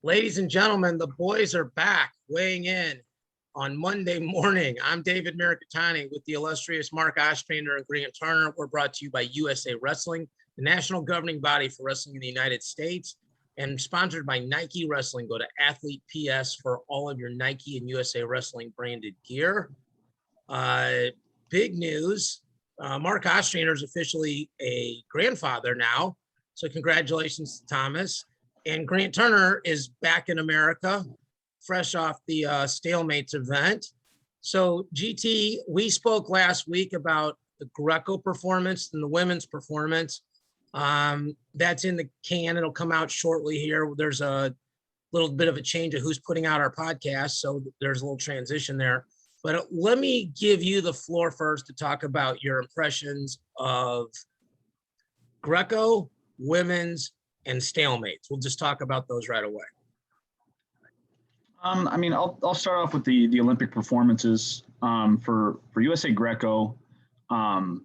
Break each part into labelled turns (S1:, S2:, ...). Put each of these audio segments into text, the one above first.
S1: Ladies and gentlemen, the boys are back weighing in on Monday morning. I'm David Mirikitani with the illustrious Mark Ostrander and Grant Turner. We're brought to you by USA Wrestling, the national governing body for wrestling in the United States, and sponsored by Nike Wrestling. Go to Athlete PS for all of your Nike and USA Wrestling branded gear. Big news. Mark Ostrander is officially a grandfather now. So congratulations to Thomas. And Grant Turner is back in America, fresh off the Stalemates event. So GT, we spoke last week about the Greco performance and the women's performance. That's in the can. It'll come out shortly here. There's a little bit of a change of who's putting out our podcast. So there's a little transition there. But let me give you the floor first to talk about your impressions of Greco, women's, and Stalemates. We'll just talk about those right away.
S2: I'll start off with the Olympic performances for USA Greco. Their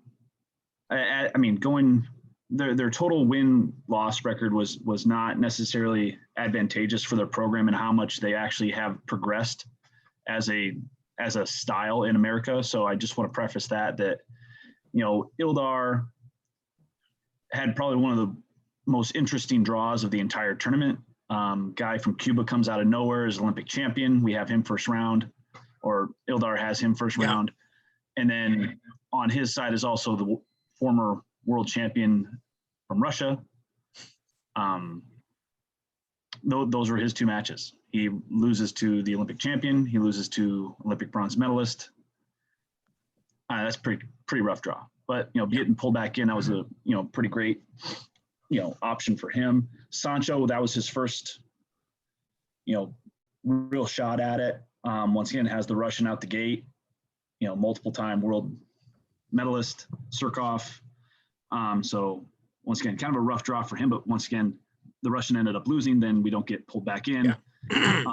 S2: total win-loss record was not necessarily advantageous for their program and how much they actually have progressed as a style in America. So I just want to preface that Ildar had probably one of the most interesting draws of the entire tournament. Guy from Cuba comes out of nowhere as Olympic champion. We have him first round, or Ildar has him first round. And then on his side is also the former world champion from Russia. Those were his two matches. He loses to the Olympic champion. He loses to Olympic bronze medalist. That's pretty rough draw. But getting pulled back in, that was a pretty great option for him. Sancho, that was his first real shot at it. Once again, has the Russian out the gate. Multiple time world medalist, Surkov. So once again, kind of a rough draw for him. But once again, the Russian ended up losing. Then we don't get pulled back in. Yeah.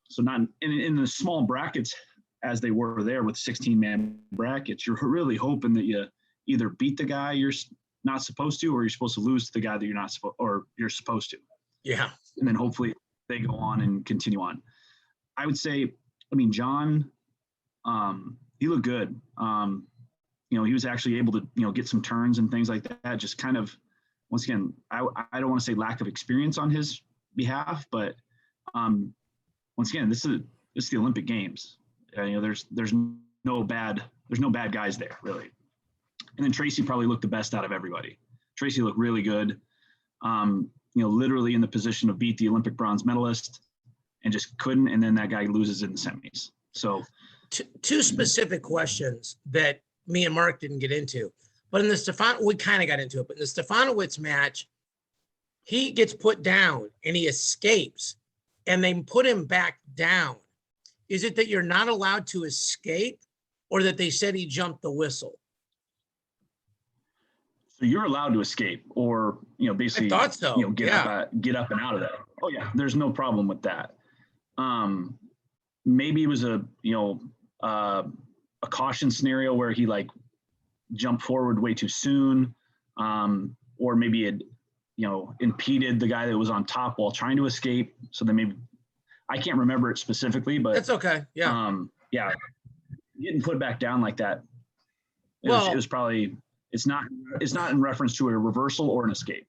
S2: So not in the small brackets as they were there with 16-man brackets. You're really hoping that you either beat the guy you're not supposed to, or you're supposed to lose to the guy that you're not supposed, or you're supposed to.
S1: Yeah.
S2: And then hopefully they go on and continue on. I would say, John, he looked good. He was actually able to, get some turns and things like that. Just kind of, once again, I don't want to say lack of experience on his behalf, but once again, this is the Olympic Games. There's no bad guys there really. And then Tracy probably looked the best out of everybody. Tracy looked really good. Literally in the position of beat the Olympic bronze medalist and just couldn't. And then that guy loses in the semis. So
S1: two specific questions that me and Mark didn't get into, but we kind of got into it, but in the Stefanowicz match, he gets put down and he escapes and they put him back down. Is it that you're not allowed to escape or that they said he jumped the whistle?
S2: So you're allowed to escape, or basically,
S1: I thought so.
S2: Get up and out of that. Oh yeah, there's no problem with that. Maybe it was a caution scenario where he jumped forward way too soon, or maybe it impeded the guy that was on top while trying to escape. So then maybe I can't remember it specifically, but
S1: that's okay. Yeah.
S2: Getting put back down like that. It was probably. It's not in reference to a reversal or an escape.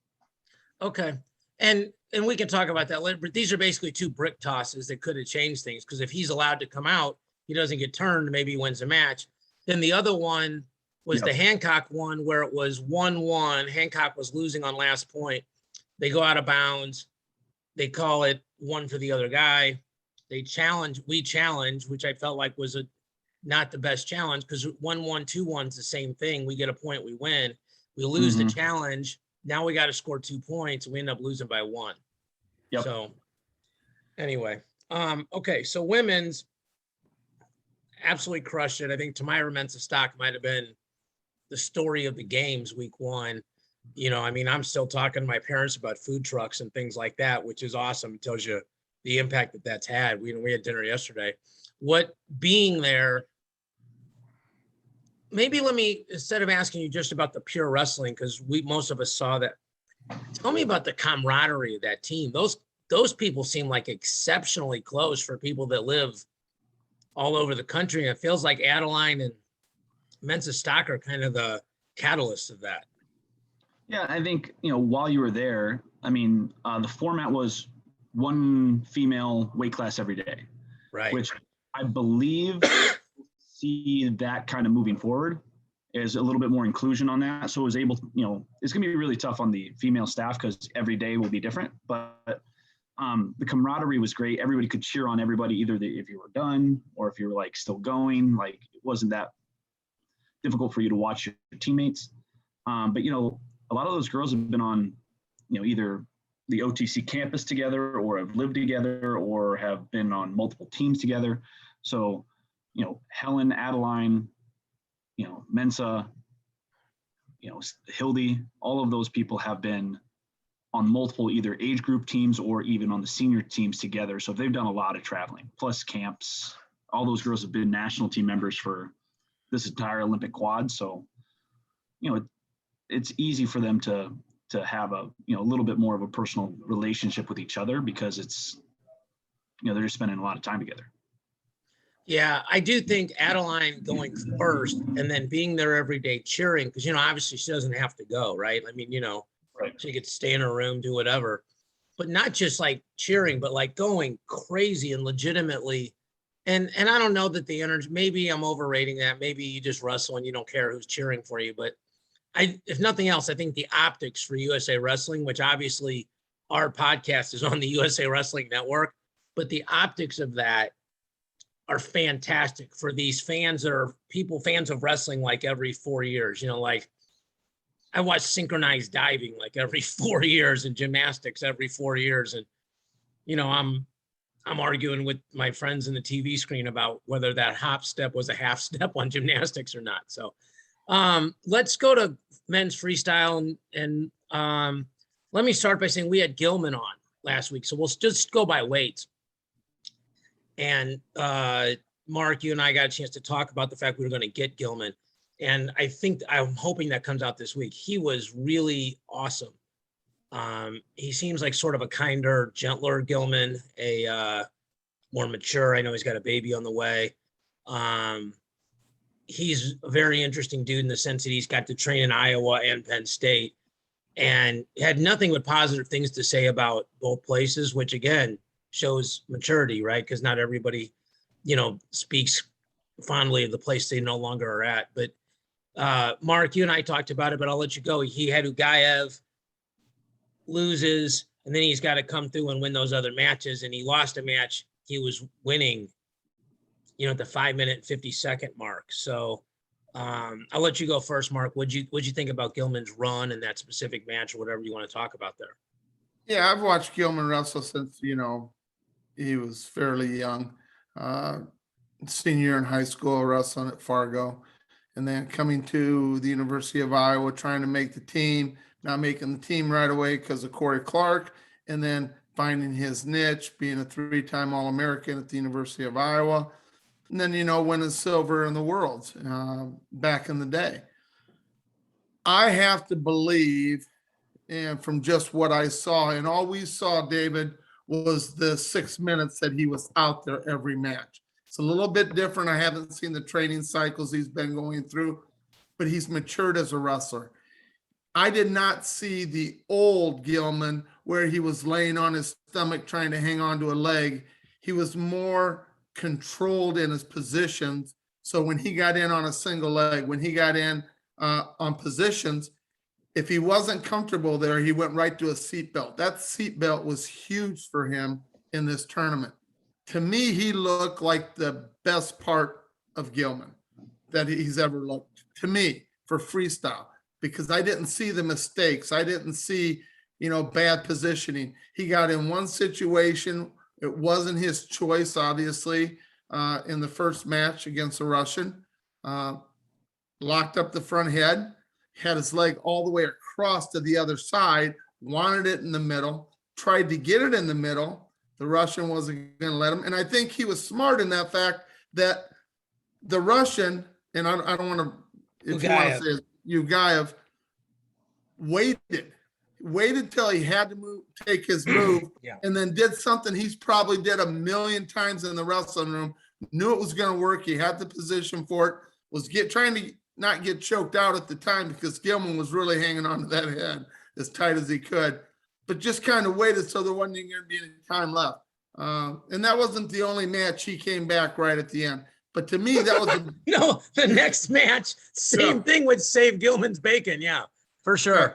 S1: Okay. And we can talk about that later, but these are basically two brick tosses that could have changed things, because if he's allowed to come out, he doesn't get turned, maybe he wins the match. Then the other one was the Hancock one where it was 1-1. Hancock was losing on last point. They go out of bounds. They call it one for the other guy. We challenge, which I felt like was not the best challenge, because 1-1, 2-1 is the same thing. We get a point, we win. We lose the challenge. Now we got to score 2 points. We end up losing by 1.
S2: Yep.
S1: So anyway, okay. So women's absolutely crushed it. I think Tamyra Mensah-Stock might have been the story of the games week 1. I'm still talking to my parents about food trucks and things like that, which is awesome. It tells you the impact that's had. We had dinner yesterday. What being there, maybe let me, instead of asking you just about the pure wrestling, because most of us saw that, tell me about the camaraderie of that team. Those those people seem like exceptionally close for people that live all over the country. And it feels like Adeline and Mensa Stock are kind of the catalyst of that.
S2: Yeah, I think, while you were there, I mean, the format was one female weight class every day,
S1: Right.
S2: which I believe see that kind of moving forward is a little bit more inclusion on that. So it was able to, it's going to be really tough on the female staff because every day will be different, but the camaraderie was great. Everybody could cheer on everybody, either if you were done or if you were like still going, like it wasn't that difficult for you to watch your teammates. But a lot of those girls have been on, either the OTC campus together or have lived together or have been on multiple teams together. So, Helen, Adeline, Mensa, Hildy, all of those people have been on multiple either age group teams or even on the senior teams together. So they've done a lot of traveling, plus camps. All those girls have been national team members for this entire Olympic quad. So, it's easy for them to have a little bit more of a personal relationship with each other because it's they're just spending a lot of time together.
S1: Yeah, I do think Adeline going first and then being there every day cheering, because obviously she doesn't have to go, right? I mean,
S2: Right.
S1: she could stay in her room, do whatever, but not just like cheering, but like going crazy and legitimately. And I don't know that the energy, maybe I'm overrating that. Maybe you just wrestle and you don't care who's cheering for you, but if nothing else, I think the optics for USA Wrestling, which obviously our podcast is on the USA Wrestling Network, but the optics of that are fantastic for these fans that are fans of wrestling like every 4 years. Like I watch synchronized diving like every 4 years and gymnastics every 4 years. And, I'm arguing with my friends in the TV screen about whether that hop step was a half step on gymnastics or not. So let's go to men's freestyle and let me start by saying we had Gilman on last week. So we'll just go by weights. And Mark, you and I got a chance to talk about the fact we were going to get Gilman. And I'm hoping that comes out this week. He was really awesome. He seems like sort of a kinder, gentler Gilman, a more mature. I know he's got a baby on the way. He's a very interesting dude in the sense that he's got to train in Iowa and Penn State and had nothing but positive things to say about both places, which again shows maturity, right? Because not everybody, speaks fondly of the place they no longer are at. But Mark, you and I talked about it, but I'll let you go. He had Ugaev loses, and then he's got to come through and win those other matches. And he lost a match he was winning, at the 5-minute 50-second mark. So I'll let you go first, Mark. What'd you think about Gilman's run and that specific match or whatever you want to talk about there?
S3: Yeah, I've watched Gilman wrestle since, he was fairly young. Senior in high school, wrestling at Fargo. And then coming to the University of Iowa, trying to make the team, not making the team right away because of Corey Clark. And then finding his niche, being a 3-time All-American at the University of Iowa. And then, winning silver in the Worlds back in the day. I have to believe, and from just what I saw, and all we saw, David, was the 6 minutes that he was out there every match. It's a little bit different. I haven't seen the training cycles he's been going through, but he's matured as a wrestler. I did not see the old Gilman where he was laying on his stomach trying to hang on to a leg. He was more controlled in his positions. So when he got in on a single leg, when he got in on positions, if he wasn't comfortable there, he went right to a seatbelt. That seatbelt was huge for him in this tournament. To me, he looked like the best part of Gilman that he's ever looked, to me, for freestyle, because I didn't see the mistakes. I didn't see, bad positioning. He got in one situation. It wasn't his choice, obviously, in the first match against the Russian. Locked up the front head, had his leg all the way across to the other side, wanted it in the middle, tried to get it in the middle. The Russian wasn't going to let him. And I think he was smart in that fact that the Russian, and I don't want to, if you want to say it, Ugaev, waited. waited till he had to take his move,
S1: Yeah.
S3: and then did something he's probably did a million times in the wrestling room. Knew it was going to work. He had the position for it. Was trying to not get choked out at the time because Gilman was really hanging on to that head as tight as he could, but just kind of waited so there wasn't going to be any time left. And that wasn't the only match. He came back right at the end. But to me, that was
S1: No, the next match, same thing would save Gilman's bacon. Yeah, for sure.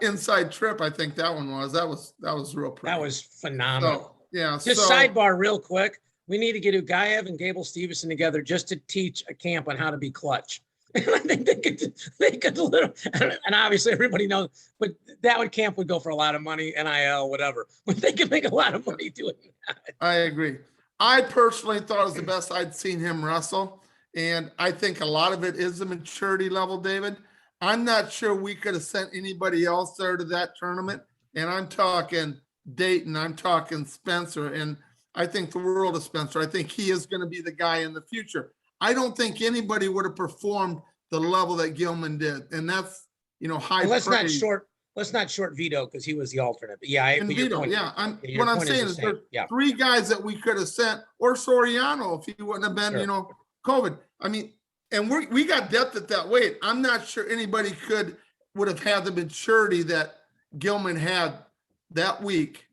S3: inside trip. I think that one was. That was real pretty.
S1: That was phenomenal.
S3: So, yeah.
S1: Just sidebar real quick. We need to get Ugaev and Gable Stevenson together just to teach a camp on how to be clutch. And I think they could little, and obviously everybody knows, but that camp would go for a lot of money, NIL, whatever. But they could make a lot of money doing that.
S3: I agree. I personally thought it was the best I'd seen him wrestle. And I think a lot of it is the maturity level, David. I'm not sure we could have sent anybody else there to that tournament. And I'm talking Dayton, I'm talking Spencer, and I think the world of Spencer. I think he is going to be the guy in the future. I don't think anybody would have performed the level that Gilman did. And that's, high
S1: Let's
S3: praise.
S1: not short Vito because he was the alternate. But yeah,
S3: And Vito,
S1: point,
S3: yeah.
S1: your
S3: What I'm
S1: point
S3: saying
S1: the
S3: is
S1: same.
S3: there's 3 guys that we could have sent, or Soriano if he wouldn't have been,
S1: Sure.
S3: COVID. I mean, and we got depth at that weight. I'm not sure anybody would have had the maturity that Gilman had that week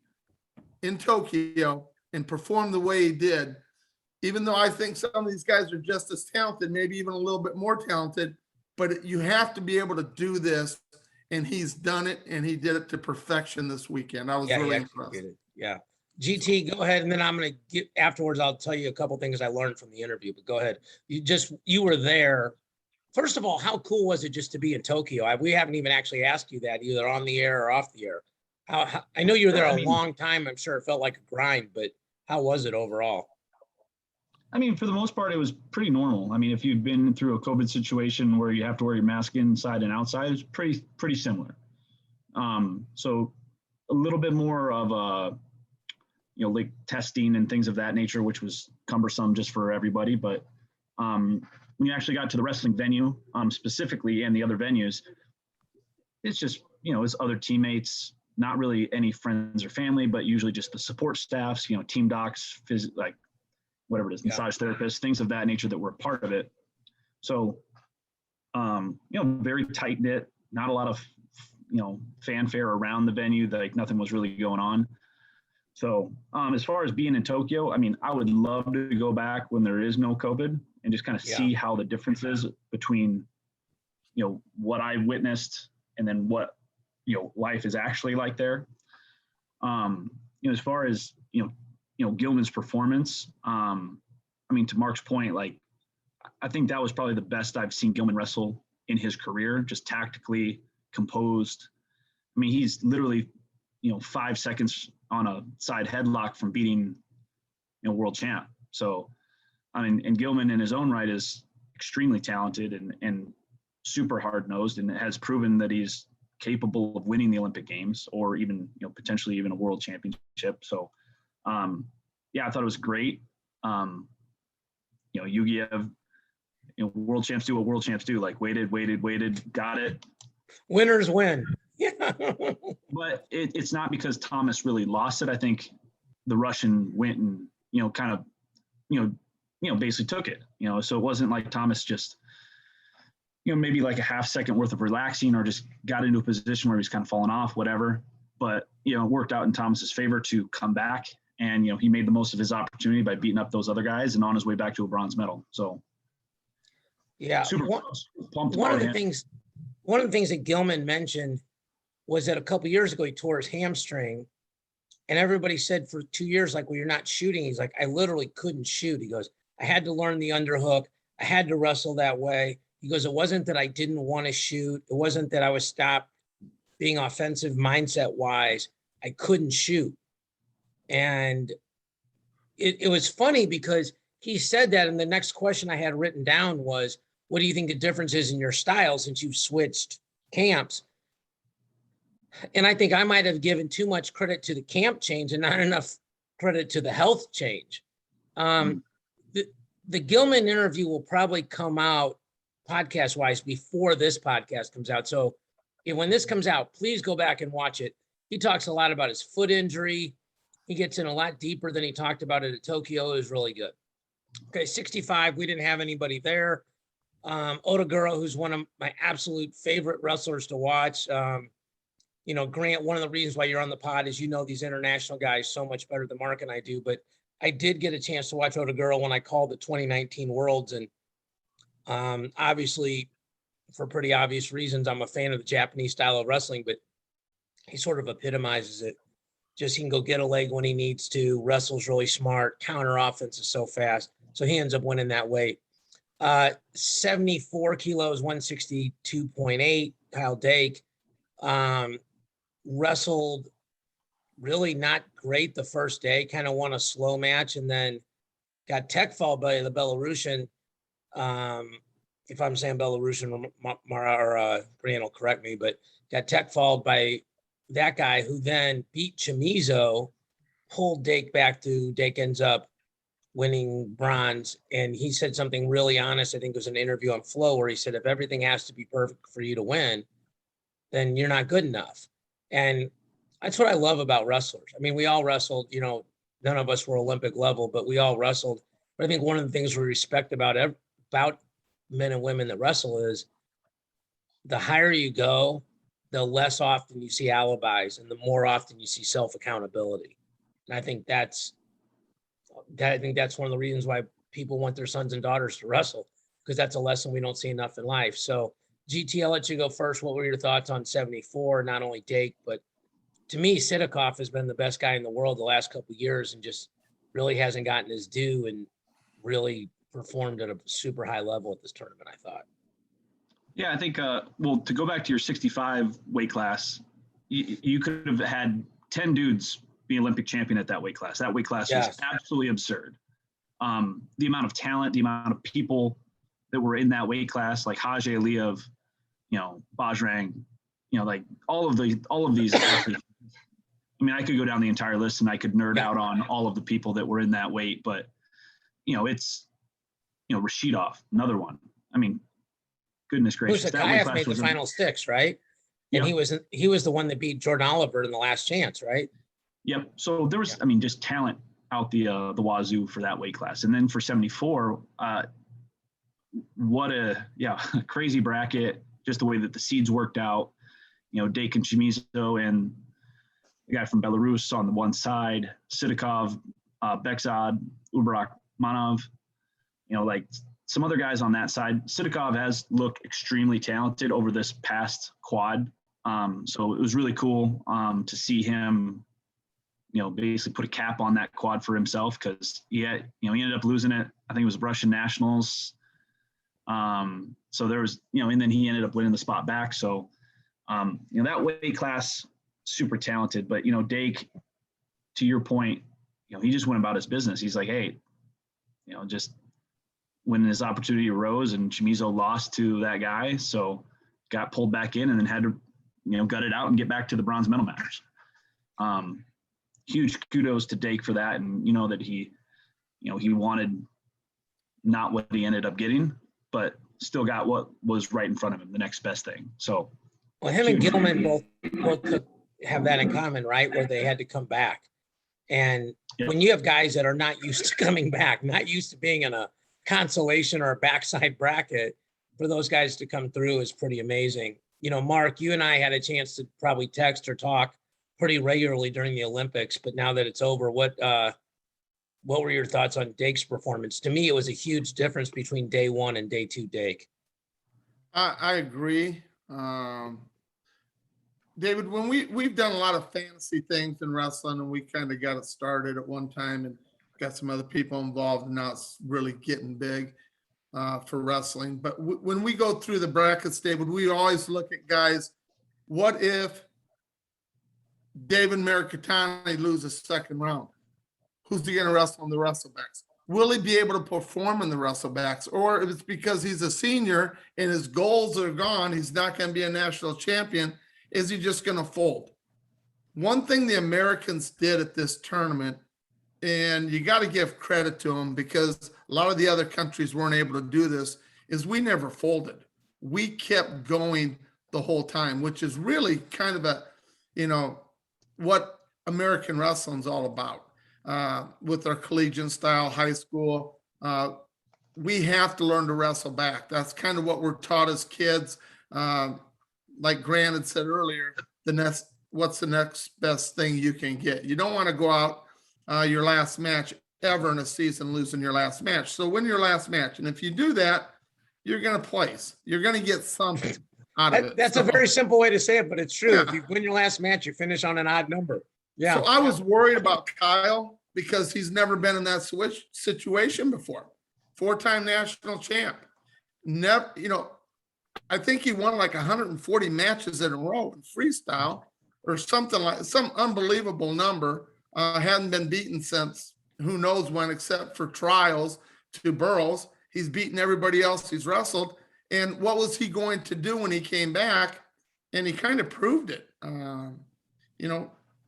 S3: in Tokyo and performed the way he did. Even though I think some of these guys are just as talented, maybe even a little bit more talented, but you have to be able to do this, and he's done it, and he did it to perfection this weekend. I was really impressed.
S1: Yeah. GT, go ahead, and then I'm going to get afterwards. I'll tell you a couple things I learned from the interview, but go ahead. You were there. First of all, how cool was it just to be in Tokyo? We haven't even actually asked you that, either on the air or off the air. How I know you were there a long time. I'm sure it felt like a grind, but how was it overall?
S2: I mean, for the most part, it was pretty normal. I mean, if you've been through a COVID situation where you have to wear your mask inside and outside, it's pretty similar. So a little bit more of like testing and things of that nature, which was cumbersome just for everybody. But when you actually got to the wrestling venue specifically and the other venues, it's just, it's other teammates, not really any friends or family, but usually just the support staffs, team docs, whatever it is, massage therapists, things of that nature that were part of it. So, very tight knit, not a lot of, fanfare around the venue, like nothing was really going on. So, as far as being in Tokyo, I mean, I would love to go back when there is no COVID and just kind of see how the difference is between, what I witnessed and then what, life is actually like there. As far as, Gilman's performance, I mean, to Mark's point, like, I think that was probably the best I've seen Gilman wrestle in his career, just tactically composed. I mean, he's literally, 5 seconds on a side headlock from beating, world champ. So, I mean, and Gilman in his own right is extremely talented and super hard-nosed, and has proven that he's capable of winning the Olympic Games or even, potentially even a world championship. So, I thought it was great. Yugiev, world champs do what world champs do, like waited, got it.
S1: Winners win. Yeah.
S2: But it's not because Thomas really lost it. I think the Russian went and, kind of, basically took it, so it wasn't like Thomas just, maybe like a half second worth of relaxing or just got into a position where he's kind of falling off, whatever. But, it worked out in Thomas's favor to come back. And, he made the most of his opportunity by beating up those other guys and on his way back to a bronze medal. So,
S1: yeah.
S2: Super pumped.
S1: One of the things that Gilman mentioned was that a couple years ago, he tore his hamstring, and everybody said for 2 years, like, well, you're not shooting. He's like, I literally couldn't shoot. He goes, I had to learn the underhook. I had to wrestle that way. He goes, it wasn't that I didn't want to shoot. It wasn't that I was stopped being offensive mindset wise. I couldn't shoot. And it was funny because he said that, and the next question I had written down was, what do you think the difference is in your style since you've switched camps? And I think I might have given too much credit to the camp change and not enough credit to the health change. The Gilman interview will probably come out podcast-wise before this podcast comes out. So when this comes out, please go back and watch it. He talks a lot about his foot injury. He gets in a lot deeper than he talked about it at Tokyo. It was really good. Okay, 65, we didn't have anybody there. Odaguro, who's one of my absolute favorite wrestlers to watch. You know, Grant, one of the reasons why you're on the pod is you know these international guys so much better than Mark and I do, but I did get a chance to watch Odaguro when I called the 2019 Worlds, and obviously, for pretty obvious reasons, I'm a fan of the Japanese style of wrestling, but he sort of epitomizes it. Just he can go get a leg when he needs to, wrestles really smart, counter offense is so fast. So he ends up winning that weight. 74 kilos, 162.8, Kyle Dake. Wrestled really not great the first day, kind of won a slow match and then got tech fall by the Belarusian. If I'm saying Belarusian, Brian will correct me, but got tech fall by that guy who then beat Chamizo, pulled Dake back to Dake ends up winning bronze. And he said something really honest. I think it was an interview on Flow where he said, if everything has to be perfect for you to win, then you're not good enough. And that's what I love about wrestlers. I mean, we all wrestled, you know, none of us were Olympic level, but we all wrestled. But I think one of the things we respect about men and women that wrestle is the higher you go, the less often you see alibis and the more often you see self-accountability. And I think that's one of the reasons why people want their sons and daughters to wrestle, because that's a lesson we don't see enough in life. So GT, I'll let you go first. What were your thoughts on 74? Not only Dake, but to me, Sidakov has been the best guy in the world the last couple of years and just really hasn't gotten his due and really performed at a super high level at this tournament, I thought.
S2: Yeah, I think, well, to go back to your 65 weight class, you could have had 10 dudes be Olympic champion at that weight class. That weight class was absolutely absurd. The amount of talent, the amount of people that were in that weight class, like Hajj Aliyev, you know, Bajrang, you know, like all of these athletes. I mean, I could go down the entire list and I could nerd out on all of the people that were in that weight, but you know, it's, you know, Rashidov, another one. I mean, goodness gracious.
S1: Musakayev made the final six, right? And he was the one that beat Jordan Oliver in the last chance, right?
S2: Yep. So there was, I mean, just talent out the wazoo for that weight class. And then for 74, what a crazy bracket, just the way that the seeds worked out. You know, Dake and Chamizo and the guy from Belarus on the one side, Sidakov, Bekzad, Ubarak Manov, you know, like some other guys on that side. Sidakov has looked extremely talented over this past quad. So it was really cool to see him, you know, basically put a cap on that quad for himself, because he ended up losing it. I think it was Russian nationals. So there was, you know, and then he ended up winning the spot back. So, you know, that weight class, super talented. But, you know, Dake, to your point, you know, he just went about his business. He's like, hey, you know, just when his opportunity arose and Chamizo lost to that guy, so got pulled back in and then had to, you know, gut it out and get back to the bronze medal match. Huge kudos to Dake for that. And, you know, that he wanted not what he ended up getting, but still got what was right in front of him, the next best thing. So,
S1: well, him and Gilman both have that in common, right? Where they had to come back. And when you have guys that are not used to coming back, not used to being in a consolation or a backside bracket, for those guys to come through is pretty amazing. You know, Mark, you and I had a chance to probably text or talk pretty regularly during the Olympics, but now that it's over, what were your thoughts on Dake's performance? To me, it was a huge difference between day one and day two Dake.
S3: I agree. David, when we've done a lot of fantasy things in wrestling, and we kind of got it started at one time and got some other people involved, and now it's really getting big for wrestling. But when we go through the brackets, David, we always look at guys, what if David Mirikitani loses second round? Who's he going to wrestle on the wrestlebacks? Will he be able to perform in the wrestlebacks? Or if it's because he's a senior and his goals are gone, he's not going to be a national champion, is he just going to fold? One thing the Americans did at this tournament, and you got to give credit to them because a lot of the other countries weren't able to do this, is we never folded. We kept going the whole time, which is really kind of a, what American wrestling's all about. With our collegiate style, high school, we have to learn to wrestle back. That's kind of what we're taught as kids. Like Grant had said earlier, what's the next best thing you can get? You don't want to go out your last match ever in a season losing your last match. So win your last match. And if you do that, you're going to place. You're going to get something out of it.
S1: That's
S3: So,
S1: a very simple way to say it, but it's true.
S3: Yeah.
S1: If you win your last match, you finish on an odd number. Yeah.
S3: So I was worried about Kyle because he's never been in that situation before. 4-time national champ. Never, I think he won like 140 matches in a row in freestyle or something like some unbelievable number. Hadn't been beaten since who knows when, except for trials to Burroughs. He's beaten everybody else he's wrestled. And what was he going to do when he came back? And he kind of proved it.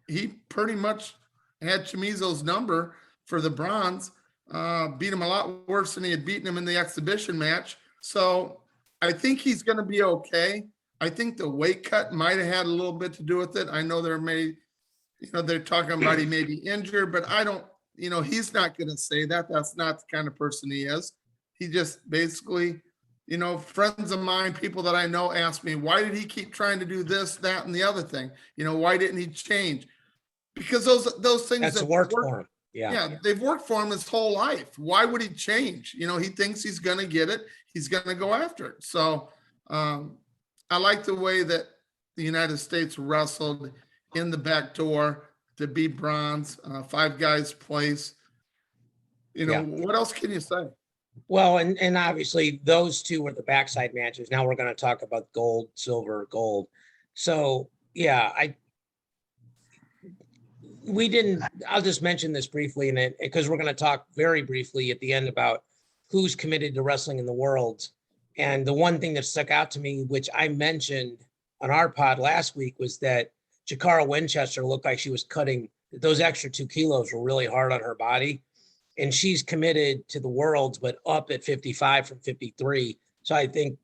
S3: He pretty much had Chamizo's number for the bronze, beat him a lot worse than he had beaten him in the exhibition match. So I think he's going to be okay. I think the weight cut might have had a little bit to do with it. I know they're talking about he may be injured, but I don't, he's not going to say that. That's not the kind of person he is. He just basically, friends of mine, people that I know ask me, why did he keep trying to do this, that, and the other thing? Why didn't he change? Because those things
S1: That's
S3: that
S1: worked for him.
S3: Yeah, they've worked for him his whole life. Why would he change? He thinks he's going to get it. He's going to go after it. So I like the way that the United States wrestled in the back door to beat bronze, 5 guys place. What else can you say?
S1: Well, and obviously those two were the backside matches. Now we're going to talk about gold, silver, gold. So yeah, I'll just mention this briefly because we're going to talk very briefly at the end about who's committed to wrestling in the world. And the one thing that stuck out to me, which I mentioned on our pod last week, was that Jakara Winchester looked like she was cutting those extra 2 kilos were really hard on her body. And she's committed to the worlds, but up at 55 from 53. So I think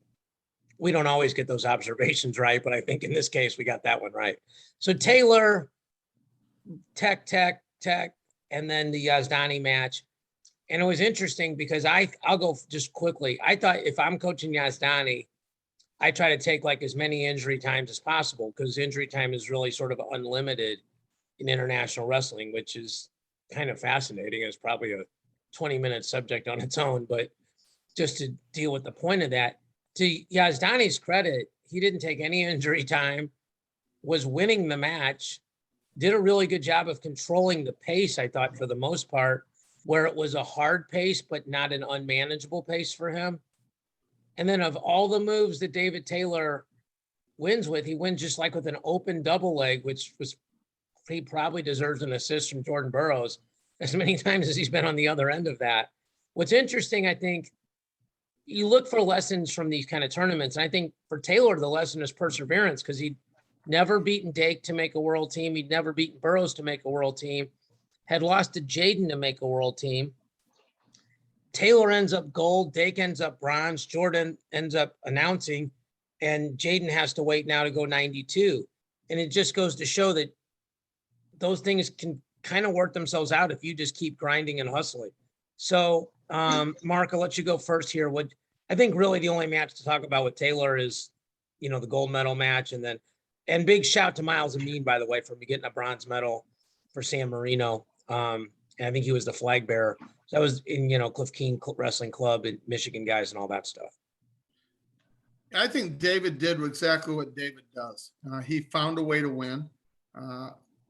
S1: we don't always get those observations right, but I think in this case, we got that one right. So Taylor, tech, and then the Yazdani match. And it was interesting because I'll go just quickly. I thought if I'm coaching Yazdani, I try to take like as many injury times as possible because injury time is really sort of unlimited in international wrestling, which is kind of fascinating. It's probably a 20-minute subject on its own, but just to deal with the point of that, to Yazdani's credit, he didn't take any injury time, was winning the match, did a really good job of controlling the pace, I thought, for the most part, where it was a hard pace, but not an unmanageable pace for him. And then of all the moves that David Taylor wins with, he wins just like with an open double leg, which was, he probably deserves an assist from Jordan Burroughs as many times as he's been on the other end of that. What's interesting, I think, you look for lessons from these kind of tournaments. And I think for Taylor, the lesson is perseverance because he'd never beaten Dake to make a world team. He'd never beaten Burroughs to make a world team, had lost to Jaden to make a world team. Taylor ends up gold, Dake ends up bronze, Jordan ends up announcing, and Jaden has to wait now to go 92. And it just goes to show that those things can kind of work themselves out if you just keep grinding and hustling. So, Mark, I'll let you go first here. What I think really the only match to talk about with Taylor is, the gold medal match. And big shout to Miles Amin, by the way, for getting a bronze medal for San Marino. And I think he was the flag bearer. So that was in, Cliff King Wrestling Club and Michigan guys and all that stuff.
S3: I think David did exactly what David does. He found a way to win.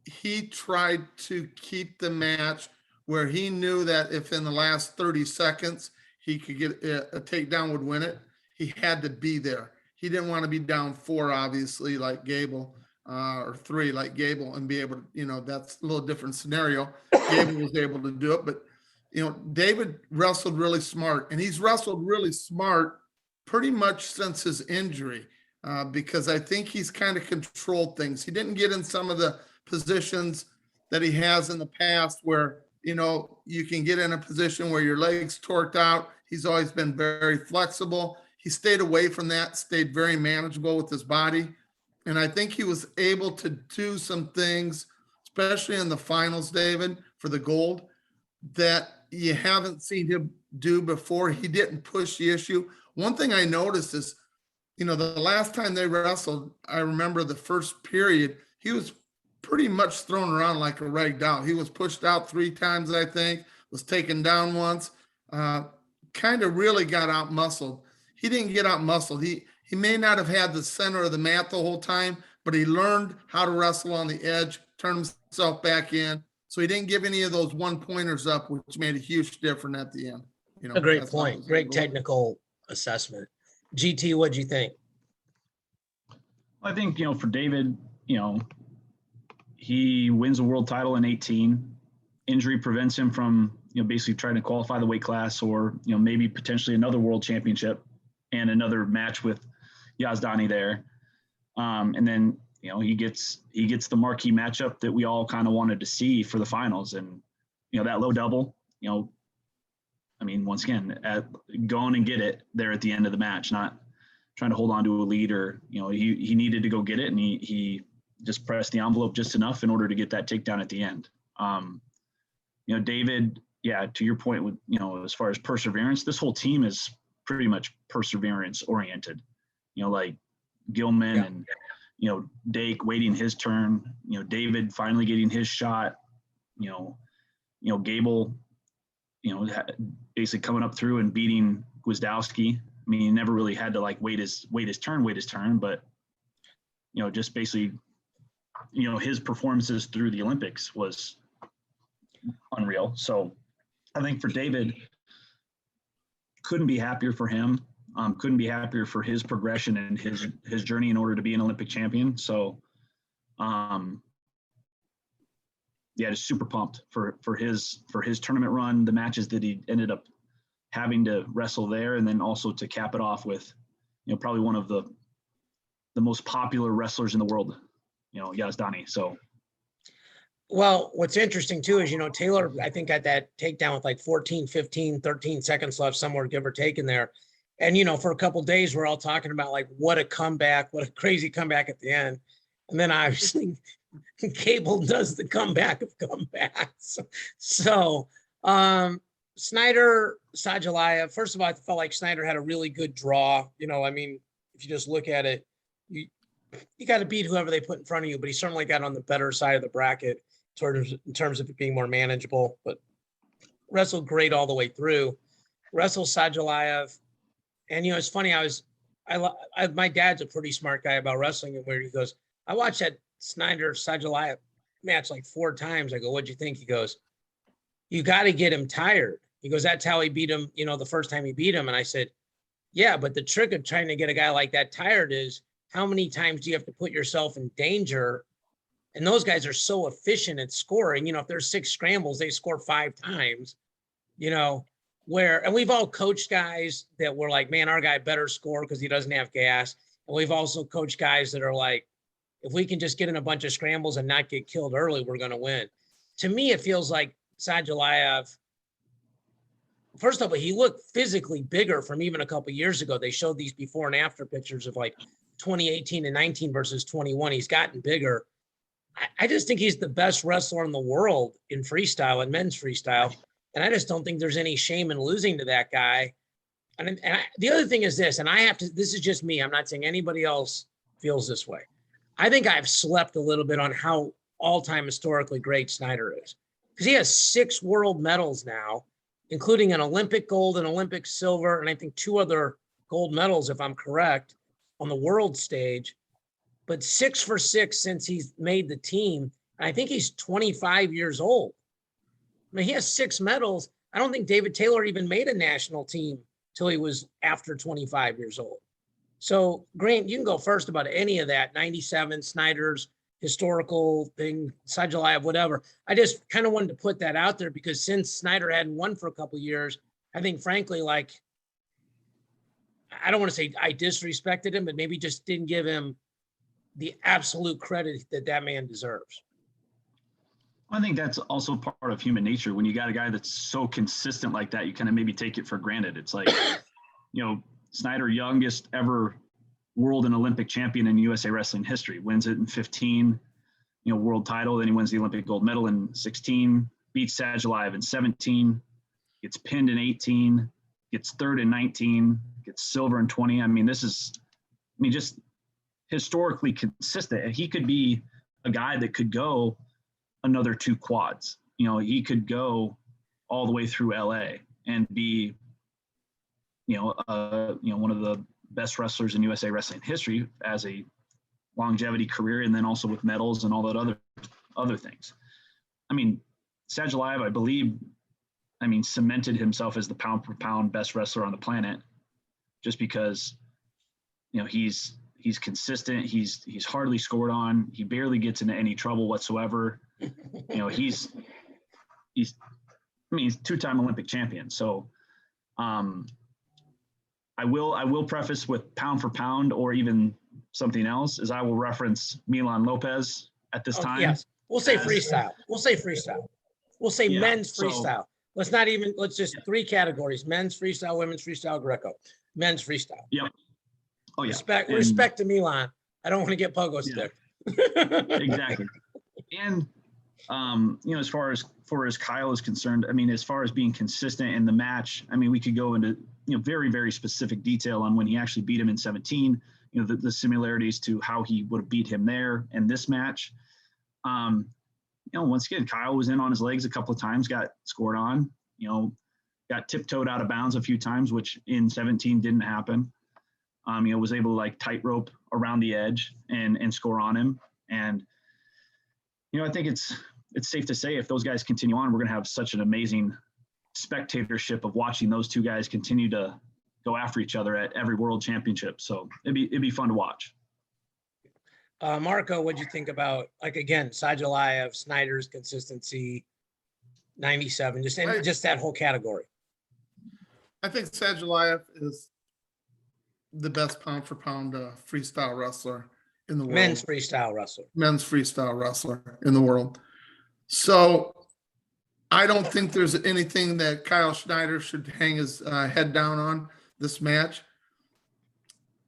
S3: He tried to keep the match where he knew that if in the last 30 seconds he could get a takedown would win it, he had to be there. He didn't want to be down 4, obviously, like Gable, or 3 like Gable, and be able to, that's a little different scenario. Gable was able to do it, but, David wrestled really smart, and he's wrestled really smart pretty much since his injury, because I think he's kind of controlled things. He didn't get in some of the positions that he has in the past where, you can get in a position where your legs torqued out. He's always been very flexible. he stayed away from that, stayed very manageable with his body. And I think he was able to do some things, especially in the finals, David, for the gold, that you haven't seen him do before. He didn't push the issue. One thing I noticed is, the last time they wrestled, I remember the first period, he was pretty much thrown around like a rag doll. He was pushed out 3 times, I think, was taken down once, kind of really got out muscled. He didn't get out muscled. He may not have had the center of the mat the whole time, but he learned how to wrestle on the edge, turn himself back in. So he didn't give any of those 1-pointers up, which made a huge difference at the end.
S1: A great point. Great technical assessment. GT, what'd you think?
S2: I think, for David, he wins a world title in 18. Injury prevents him from, basically trying to qualify the weight class, or, maybe potentially another world championship and another match with Yazdani there. And then, he gets the marquee matchup that we all kind of wanted to see for the finals. And, that low double, once again, going and get it there at the end of the match, not trying to hold on to a lead, or, he needed to go get it, and he just pressed the envelope just enough in order to get that takedown at the end. David, to your point with, as far as perseverance, this whole team is pretty much perseverance oriented, like Gilman and, Dake waiting his turn, David finally getting his shot, Gable, basically coming up through and beating Gwizdowski. He never really had to wait his turn, but, just basically, his performances through the Olympics was unreal. So I think for David, couldn't be happier for him. Couldn't be happier for his progression and his journey in order to be an Olympic champion. So, just super pumped for his tournament run, the matches that he ended up having to wrestle there, and then also to cap it off with, probably one of the most popular wrestlers in the world, Yazdani. So.
S1: Well, what's interesting too is, Taylor, I think got that takedown with 14, 15, 13 seconds left somewhere, give or take in there. And, for a couple of days, we're all talking about what a comeback, what a crazy comeback at the end. And then obviously Gable does the comeback of comebacks. So Snyder, Sajalayev, first of all, I felt like Snyder had a really good draw. If you just look at it, you got to beat whoever they put in front of you, but he certainly got on the better side of the bracket in terms of it being more manageable, but wrestled great all the way through. Wrestled Sajalayev. And, it's funny, my dad's a pretty smart guy about wrestling, and where he goes, I watched that Snyder Sajalayev match 4 times. I go, what'd you think? He goes, you got to get him tired. He goes, that's how he beat him, the first time he beat him. And I said, yeah, but the trick of trying to get a guy like that tired is how many times do you have to put yourself in danger? And those guys are so efficient at scoring. If there's 6 scrambles, they score 5 times, and we've all coached guys that were like, man, our guy better score because he doesn't have gas. And we've also coached guys that are like, if we can just get in a bunch of scrambles and not get killed early, we're going to win. To me, it feels like Sajalayev, first of all, he looked physically bigger from even a couple of years ago. They showed these before and after pictures of 2018 and 19 versus 21. He's gotten bigger. I just think he's the best wrestler in the world in freestyle and men's freestyle. And I just don't think there's any shame in losing to that guy. The other thing is this, and this is just me. I'm not saying anybody else feels this way. I think I've slept a little bit on how all-time historically great Snyder is, because he has 6 world medals now, including an Olympic gold, an Olympic silver, and I think 2 other gold medals, if I'm correct, on the world stage. But 6 for 6 since he's made the team. And I think he's 25 years old. He has 6 medals. I don't think David Taylor even made a national team till he was after 25 years old. So, Grant, you can go first about any of that, 97, Snyder's historical thing, Sajalayev, whatever. I just kind of wanted to put that out there because since Snyder hadn't won for a couple of years, I think, frankly, I don't want to say I disrespected him, but maybe just didn't give him the absolute credit that man deserves.
S2: I think that's also part of human nature. When you got a guy that's so consistent like that, you kind of maybe take it for granted. It's like, Snyder, youngest ever world and Olympic champion in USA Wrestling history, wins it in 15, world title. Then he wins the Olympic gold medal in 16, beats Sadulayev in 17, gets pinned in 18, gets third in 19, gets silver in 20. I mean, just historically consistent. He could be a guy that could go another 2 quads. He could go all the way through LA and be, one of the best wrestlers in USA Wrestling history as a longevity career, and then also with medals and all that other things. I mean, Sadulayev, I believe, cemented himself as the pound for pound best wrestler on the planet, just because, he's consistent. He's hardly scored on. He barely gets into any trouble whatsoever. He's 2-time Olympic champion. So, I will preface with pound for pound, or even something else, is I will reference Milan Lopez at this time.
S1: Yes, we'll say freestyle. We'll say freestyle. We'll say men's freestyle. Let's just 3 categories: men's freestyle, women's freestyle, Greco. Men's freestyle.
S2: Yep. Oh yeah.
S1: Respect to Milan. I don't want to get pogo stick.
S2: Exactly. And as far as Kyle is concerned, as far as being consistent in the match, we could go into very, very specific detail on when he actually beat him in 17, the similarities to how he would have beat him there in this match. Once again, Kyle was in on his legs a couple of times, got scored on, got tiptoed out of bounds a few times, which in 17 didn't happen. Was able to tightrope around the edge and score on him. And, I think it's safe to say if those guys continue on, we're going to have such an amazing spectatorship of watching those 2 guys continue to go after each other at every world championship. So it'd be fun to watch.
S1: Marco, what'd you think about, again, Sadulayev, Snyder's consistency, 97, just that whole category?
S3: I think Sadulayev is the best pound for pound freestyle wrestler in the world.
S1: Men's freestyle
S3: wrestler in the world. So I don't think there's anything that Kyle Snyder should hang his head down on this match.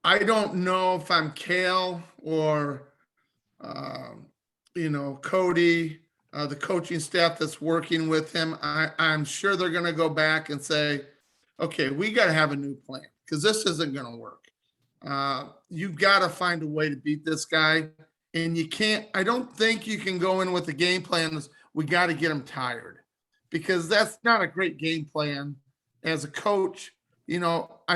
S3: I don't know if I'm Kale or, Cody, the coaching staff that's working with him. I'm sure they're going to go back and say, okay, we got to have a new plan because this isn't going to work. You've got to find a way to beat this guy. And I don't think you can go in with the game plan. We got to get him tired, because that's not a great game plan as a coach. I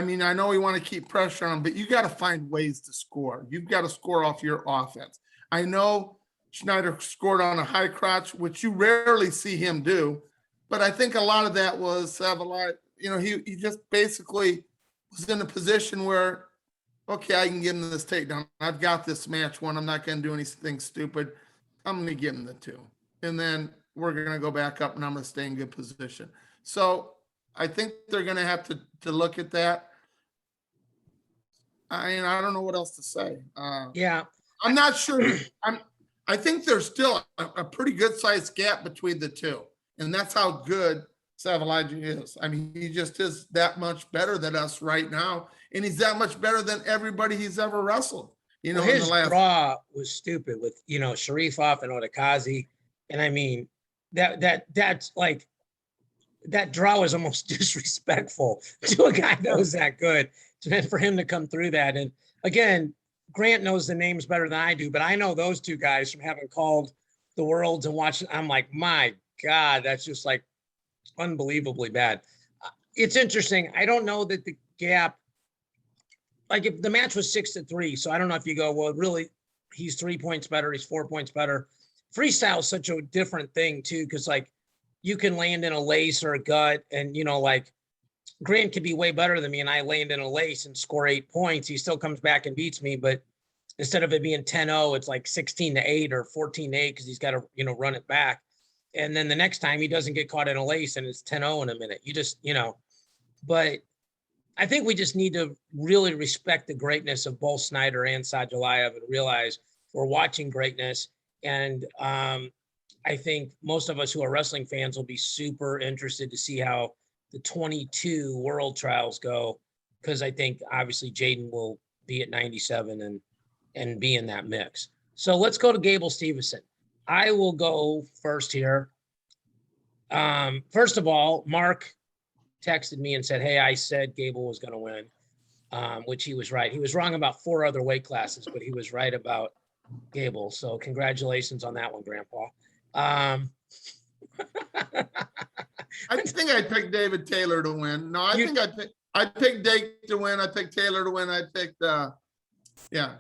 S3: know we want to keep pressure on him, but you got to find ways to score. You've got to score off your offense. I know Snyder scored on a high crotch, which you rarely see him do, but I think a lot of that was he just basically was in a position where, okay, I can get him this takedown. I've got this match won. I'm not going to do anything stupid. I'm going to give him the 2. And then we're going to go back up and I'm going to stay in good position. So I think they're going to have to look at that. I don't know what else to say.
S1: Yeah.
S3: I'm not sure. I think there's still a pretty good sized gap between the 2. And that's how good Sadulayev is. He just is that much better than us right now. And he's that much better than everybody he's ever wrestled.
S1: His draw was stupid with, Sharifov and Otakazi. And that's that draw was almost disrespectful to a guy that was that good. For him to come through that. And again, Grant knows the names better than I do, but I know those 2 guys from having called the Worlds and watching. I'm like, my God, that's just unbelievably bad. It's interesting. I don't know that the gap, if the match was 6-3, so I don't know if you go, well, really, he's 3 points better, he's 4 points better. Freestyle is such a different thing too, because you can land in a lace or a gut, and Grant could be way better than me, and I land in a lace and score 8 points. He still comes back and beats me, but instead of it being 10-0, it's 16-8 or 14-8 because he's got to run it back. And then the next time he doesn't get caught in a lace and it's 10-0 in a minute. You just but I think we just need to really respect the greatness of both Snyder and Sadulayev and realize we're watching greatness. And I think most of us who are wrestling fans will be super interested to see how the 22 world trials go. because I think obviously Jaden will be at 97 and be in that mix. So let's go to Gable Stevenson. I will go first here. First of all, Mark texted me and said, hey, I said Gable was going to win, which he was right. He was wrong about 4 other weight classes, but he was right about Gable. So congratulations on that one, Grandpa.
S3: I think I picked David Taylor to win. No, I think I picked Dake to win. I picked Taylor to win. I picked yeah.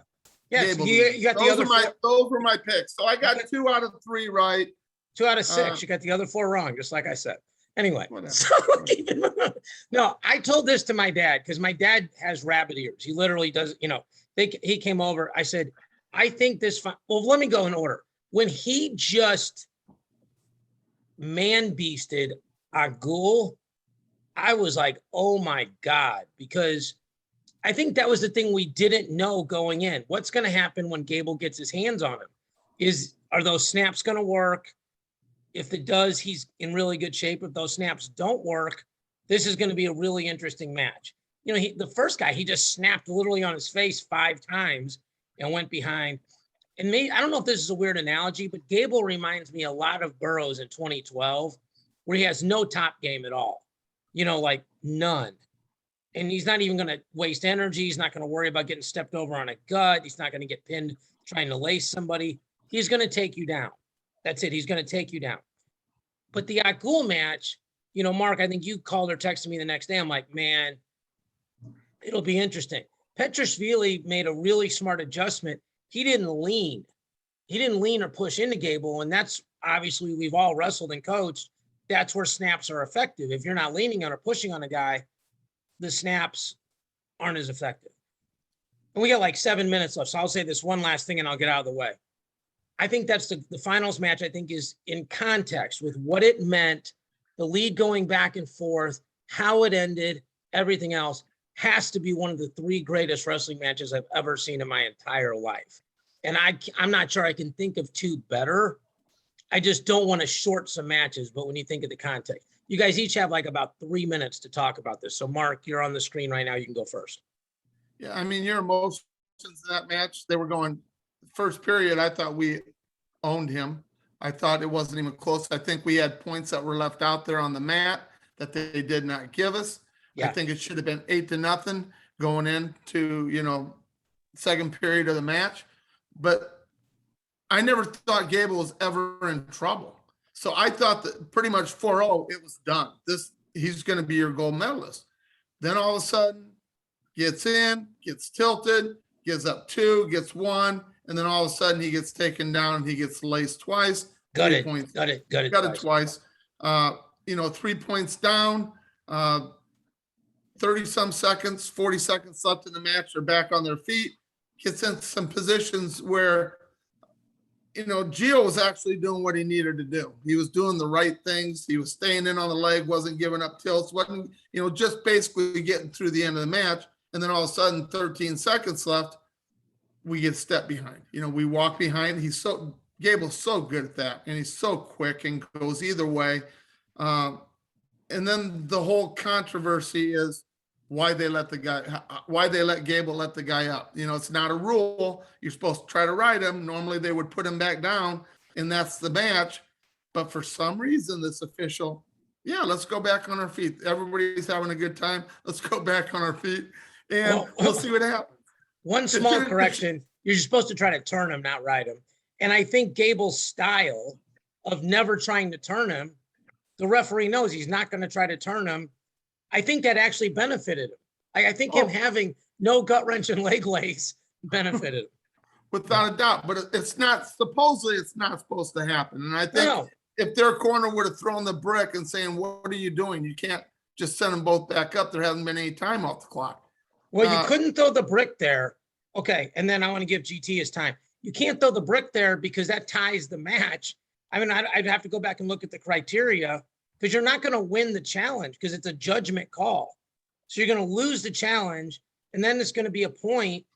S1: Yes,
S3: Gable.
S1: you got the other
S3: those were my picks. So I got 2 out of 3 right.
S1: 2 out of 6. You got the other 4 wrong, just like I said. Anyway,
S3: Whatever.
S1: so no, I told this to my dad because my dad has rabbit ears. He literally does, he came over. I said, I think this, well, let me go in order. When he just man beasted Agul, I was like, oh my God, because I think that was the thing we didn't know going in. What's going to happen when Gable gets his hands on him? Are those snaps going to work? If it does, he's in really good shape. If those snaps don't work, this is going to be a really interesting match. The first guy, he just snapped literally on his face 5 times and went behind. And I don't know if this is a weird analogy, but Gable reminds me a lot of Burroughs in 2012, where he has no top game at all, like none. And he's not even going to waste energy. He's not going to worry about getting stepped over on a gut. He's not going to get pinned trying to lace somebody. He's going to take you down. That's it. He's going to take you down. But the Agul match, Mark, I think you called or texted me the next day. I'm like, man, it'll be interesting. Petrashvili made a really smart adjustment. He didn't lean. He didn't lean or push into Gable. And that's obviously, we've all wrestled and coached. That's where snaps are effective. If you're not leaning on or pushing on a guy, the snaps aren't as effective. And we got like 7 minutes left. So I'll say this one last thing and I'll get out of the way. I think that's the finals match, I think, is in context with what it meant, the lead going back and forth, how it ended, everything else has to be one of the 3 greatest wrestling matches I've ever seen in my entire life. And I'm not sure I can think of 2 better. I just don't want to short some matches, but when you think of the context, you guys each have like about 3 minutes to talk about this. So Mark, you're on the screen right now. You can go first.
S3: Yeah, I mean, your emotions in that match, they were going first period. I thought we owned him. I thought it wasn't even close. I think we had points that were left out there on the mat that they did not give us. Yeah. I think it should have been 8-0 going into, second period of the match. But I never thought Gable was ever in trouble. So I thought that pretty much 4-0, it was done. He's going to be your gold medalist. Then all of a sudden, gets in, gets tilted, gets up 2, gets 1, and then all of a sudden he gets taken down and he gets laced twice. Got it twice. 3 points down, 30-some seconds, 40 seconds left in the match. They're back on their feet. Gets in some positions where, Gio was actually doing what he needed to do. He was doing the right things. He was staying in on the leg, wasn't giving up tilts, wasn't, just basically getting through the end of the match. And then all of a sudden, 13 seconds left, we get stepped behind. We walk behind. Gable's so good at that, and he's so quick and goes either way. And then the whole controversy is why they let Gable let the guy up. It's not a rule. You're supposed to try to ride him. Normally they would put him back down, and that's the match. But for some reason, this official, let's go back on our feet. Everybody's having a good time. Let's go back on our feet, and we'll see what happens.
S1: One small correction. You're supposed to try to turn him, not ride him. And I think Gable's style of never trying to turn him, the referee knows he's not going to try to turn him. I think that actually benefited him. I think him having no gut wrench and leg lace benefited him.
S3: Without a doubt. But it's not supposed to happen. And I think if their corner would have thrown the brick and saying, what are you doing? You can't just send them both back up. There hasn't been any time off the clock.
S1: Well, you couldn't throw the brick there. Okay. And then I want to give GT his time. You can't throw the brick there because that ties the match. I mean, I'd have to go back and look at the criteria because you're not going to win the challenge because it's a judgment call. So you're going to lose the challenge and then it's going to be a point.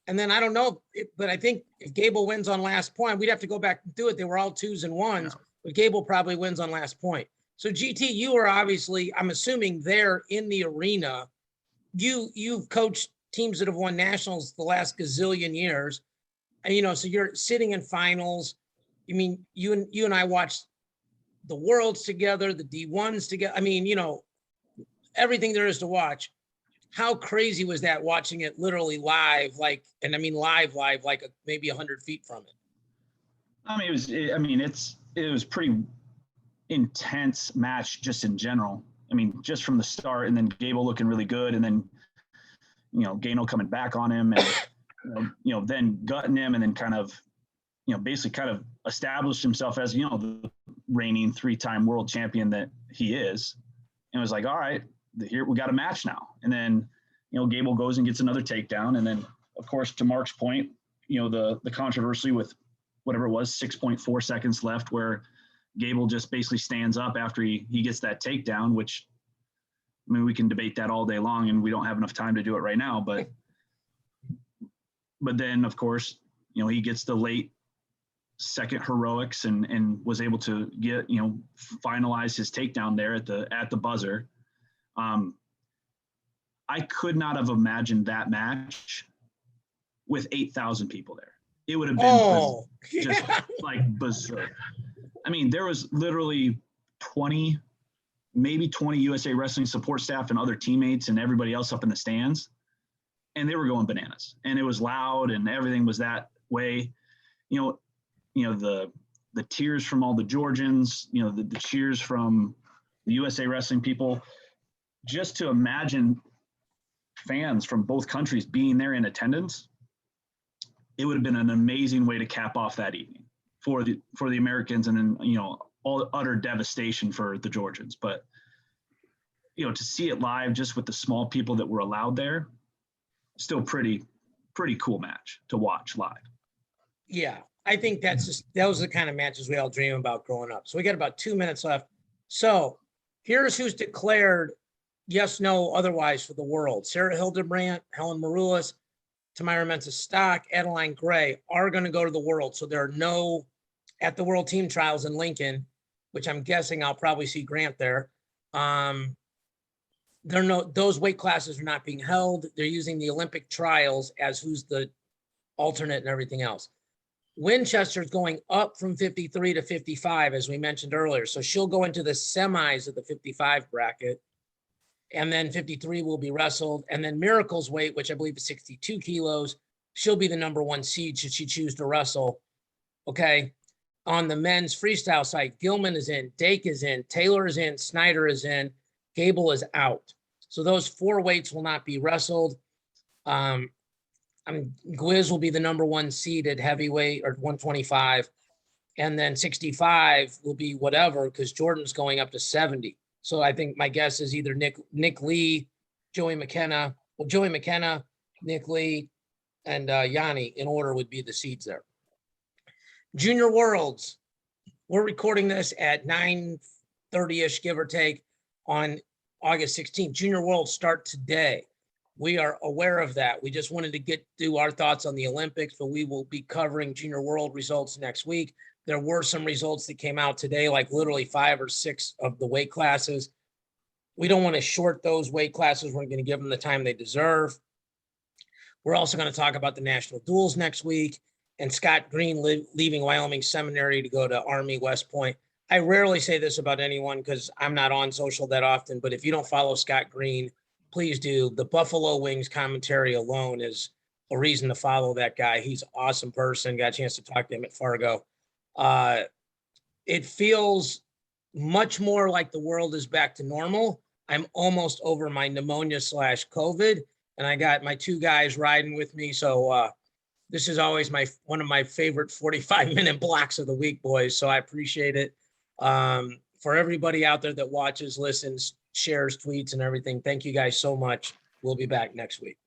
S1: And then I don't know, but I think if Gable wins on last point, we'd have to go back and do it. They were all 2s and 1s, but Gable probably wins on last point. So GT, you are obviously, I'm assuming, there in the arena you've coached teams that have won nationals the last gazillion years. And, you know, so you're sitting in finals. I mean, you and I watched the worlds together, the D1s together. I mean, you know, everything there is to watch. How crazy was that watching it literally live? Like, and I mean, live, like maybe 100 feet from it.
S2: I mean, it was pretty intense match just in general. I mean, just from the start, and then Gable looking really good, and then, you know, Gano coming back on him, and then gutting him, and then kind of, you know, basically kind of established himself as, you know, the reigning 3-time world champion that he is. And it was like, all right, here we got a match now. And then, you know, Gable goes and gets another takedown. And then, of course, to Mark's point, you know, the controversy with whatever it was, 6.4 seconds left, where Gable just basically stands up after he gets that takedown, which, I mean, we can debate that all day long, and we don't have enough time to do it right now. But then, of course, you know, he gets the late second heroics and was able to get, you know, finalize his takedown there at the buzzer. I could not have imagined that match with 8,000 people there. It would have been just like berserk. I mean, there was literally 20 USA Wrestling support staff and other teammates and everybody else up in the stands, and they were going bananas. And it was loud, and everything was that way. You know, the tears from all the Georgians, you know, the cheers from the USA Wrestling people. Just to imagine fans from both countries being there in attendance, it would have been an amazing way to cap off that evening for the Americans, and then, you know, all utter devastation for the Georgians. But, you know, to see it live just with the small people that were allowed there, still pretty cool match to watch live.
S1: Yeah, I think those are the kind of matches we all dream about growing up. So we got about 2 minutes left. So here's who's declared yes, no, otherwise for the world. Sarah Hildebrandt, Helen Maroulis, Tamara Mensah-Stock, Adeline Gray are going to go to the world. So there are no, at the World Team Trials in Lincoln, which I'm guessing I'll probably see Grant there. Those weight classes are not being held. They're using the Olympic trials as who's the alternate and everything else. Winchester is going up from 53 to 55, as we mentioned earlier. So she'll go into the semis of the 55 bracket. And then 53 will be wrestled. And then Miracle's weight, which I believe is 62 kilos, she'll be the #1 seed should she choose to wrestle. Okay. On the men's freestyle side, Gilman is in, Dake is in, Taylor is in, Snyder is in, Gable is out. So those 4 weights will not be wrestled. Gwiz will be the #1 seed at heavyweight, or 125. And then 65 will be whatever, because Jordan's going up to 70. So I think my guess is either Nick Lee, Joey McKenna, Nick Lee, and Yanni in order would be the seeds there. Junior Worlds. We're recording this at 9:30-ish, give or take, on August 16th. Junior Worlds start today. We are aware of that. We just wanted to do our thoughts on the Olympics, but we will be covering Junior World results next week. There were some results that came out today, like literally 5 or 6 of the weight classes. We don't want to short those weight classes. We're going to give them the time they deserve. We're also going to talk about the national duels next week, and Scott Green leaving Wyoming Seminary to go to Army West Point. I rarely say this about anyone because I'm not on social that often, but if you don't follow Scott Green, please do. The Buffalo Wings commentary alone is a reason to follow that guy. He's an awesome person. Got a chance to talk to him at Fargo. It feels much more like the world is back to normal. I'm almost over my pneumonia/COVID, and I got my 2 guys riding with me. So this is always one of my favorite 45-minute blocks of the week, boys. So I appreciate it. For everybody out there that watches, listens, shares, tweets, and everything, thank you guys so much. We'll be back next week.